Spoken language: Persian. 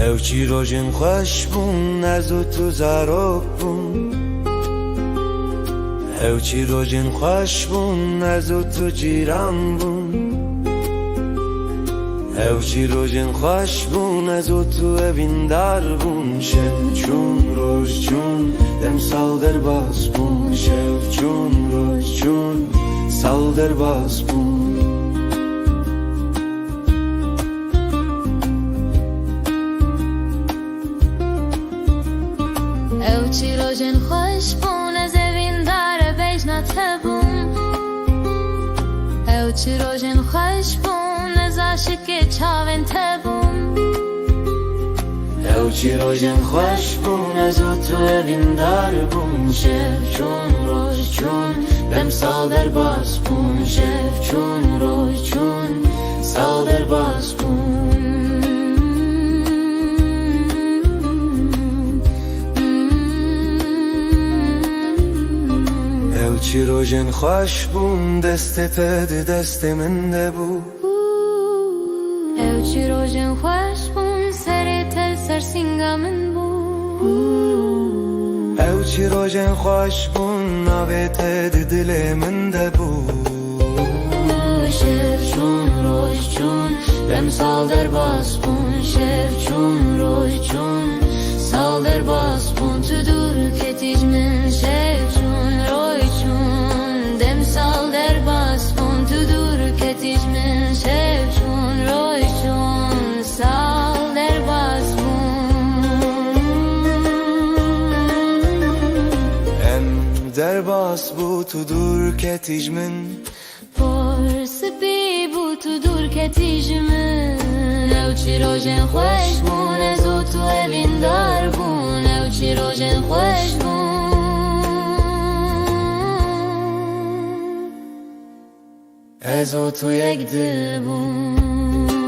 او چی روژن خوش بون از او تو زراب بون او چی روژن خوش بون از او تو جیران بون او چی روژن خوش بون از او تو اوین دار بون شب چون روز چون دم سال در باز بون شب چون روز چون سال در باز بون او چی روژن خوش بون از اوین دار بیجنات بون او چی روژن خوش بون از عاشق چاوین تبون او چی روژن خوش بون از او تو اوین دار بون شب چون روز چون دم سال در باز بون شب چون روز چون سال در باز بون او چی روژن خوش بون دست پد دست من دبو او چی روژن خوش بون سر تل سر سینگا من بو او چی روژن خوش بون ناوی تد دل من دبو شب چون روز چون دم سال در باز بون شب چون روز چون سال در باز بون تو دور کتیج من شب چون روز چون دم سال در باز بون تو دور کتیج من شب چون روز چون سال در باز بون ام در باز بو تو دور کتیج من پرس بی بو تو دور کتیج من او چی روژن خوش بون از او تو اوین دار بون او چی روژن خوش بون از او تو یک دل بون